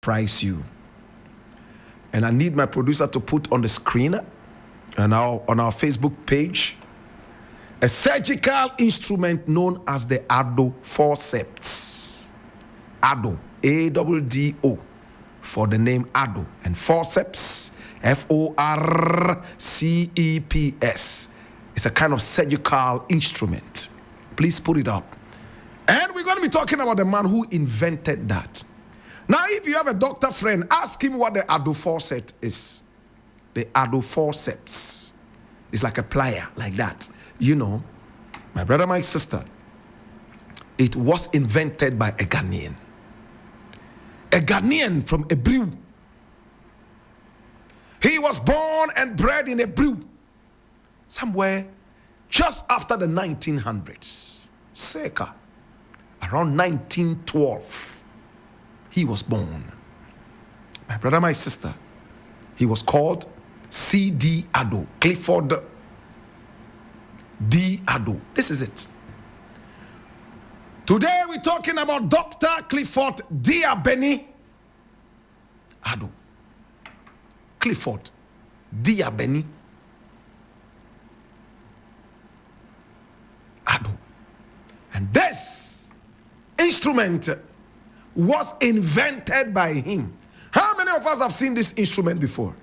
Price you. And I need my producer to put on the screen and on our Facebook page a surgical instrument known as the Addo forceps. Addo, A-D-D-O, for the name Addo. And forceps, F-O-R-C-E-P-S. It's a kind of surgical instrument. Please put it up. And we're going to be talking about the man who invented that. Now, if you have a doctor friend, ask him what the Addo forceps is. The Addo forceps. It's like a plier, like that. You know, my brother, my sister, it was invented by a Ghanaian. A Ghanaian from Ebrew. He was born and bred in Ebrew, somewhere just after the 1900s, circa around 1912. He was born. My brother, my sister, he was called C.D. Addo, Clifford D. Addo. This is it. Today we're talking about Dr. Clifford Diabene Addo. Clifford Diabene Addo. And this instrument was invented by him. How many of us have seen this instrument before?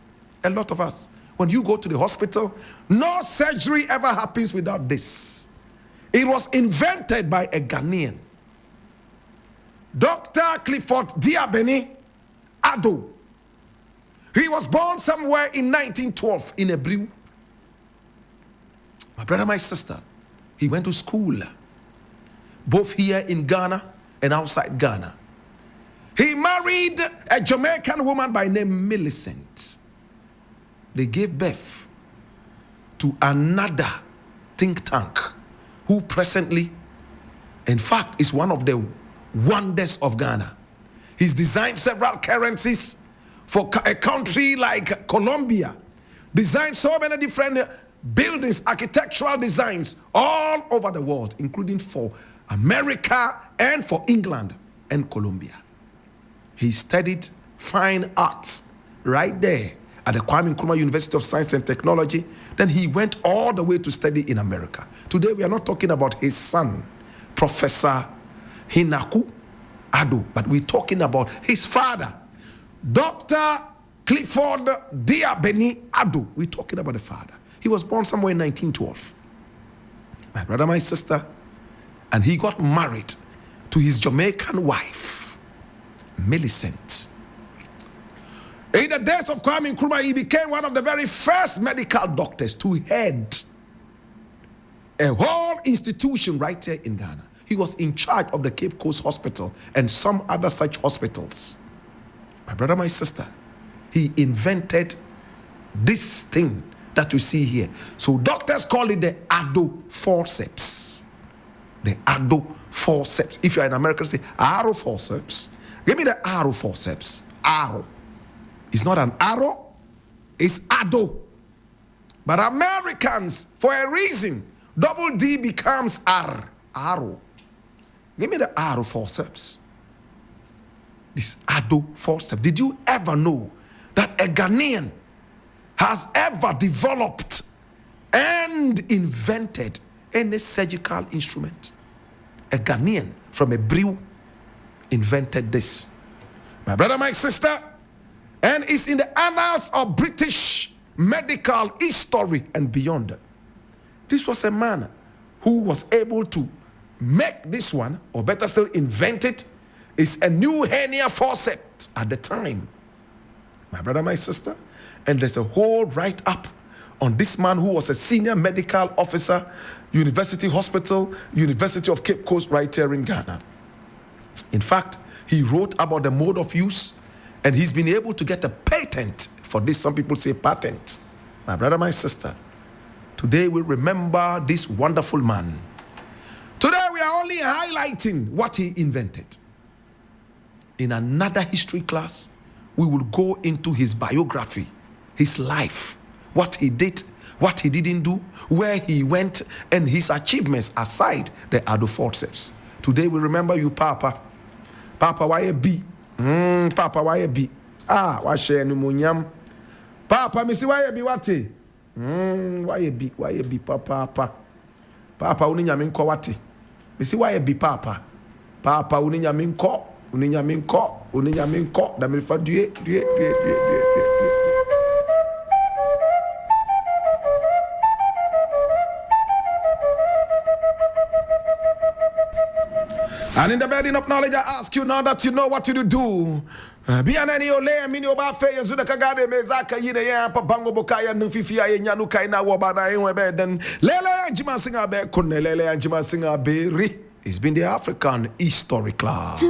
A lot of us. When you go to the hospital, no surgery ever happens without this. It was invented by a Ghanaian. Dr. Clifford Diabene Addo. He was born somewhere in 1912 in Ebrew. My brother, my sister, he went to school, both here in Ghana and outside Ghana. He married a Jamaican woman by name Millicent. They gave birth to another think tank who presently, in fact, is one of the wonders of Ghana. He's designed several currencies for a country like Colombia, designed so many different buildings, architectural designs all over the world, including for America and for England and Colombia. He studied fine arts right there at the Kwame Nkrumah University of Science and Technology. Then he went all the way to study in America. Today we are not talking about his son, Professor Hinaku Addo, but we're talking about his father, Dr. Clifford Diabene Addo. We're talking about the father. He was born somewhere in 1912. My brother, my sister, and he got married to his Jamaican wife, Millicent. In the days of Kwame Nkrumah, he became one of the very first medical doctors to head a whole institution right here in Ghana. He was in charge of the Cape Coast Hospital and some other such hospitals. My brother, my sister, he invented this thing that you see here. So doctors call it the Addo forceps. The Addo forceps. If you're in America, say arrow forceps. Give me the arrow forceps. Arrow. It's not an arrow, it's Addo. But Americans, for a reason, double D becomes R. Arrow. Give me the arrow forceps. This Addo forceps. Did you ever know that a Ghanaian has ever developed and invented any surgical instrument? A Ghanaian from Ebrew invented this. My brother, my sister, and it's in the annals of British medical history and beyond. This was a man who was able to make this one, or better still, invent it. It's a new hernia forceps at the time. My brother, my sister, and there's a whole write-up on this man who was a senior medical officer, University Hospital, University of Cape Coast, right here in Ghana. In fact, he wrote about the mode of use, and he's been able to get a patent for this. Some people say patent. My brother, my sister, today we remember this wonderful man. Today we are only highlighting what he invented. In another history class, we will go into his biography, his life, what he did, what he didn't do, where he went, and his achievements aside the Addo forceps. Today we remember you, Papa. Papa, why a B? Papa, why a be? Why share no munyam? Papa, Missy, why a be what? Why a be, Papa? Papa, Uninyaminko what? Missy, why a be, Papa? Papa, Uninyaminko, that me for du. And in the bedding of knowledge, I ask you now that you know what to do. Be an any ole mini oba fe yezu de kagade mezaka yine ya pa bango bokaya nfifia ye nyanu kai na woba na enwe be den lele anjima singa be kunne lele anjima singa be ri. It's been the African History Class.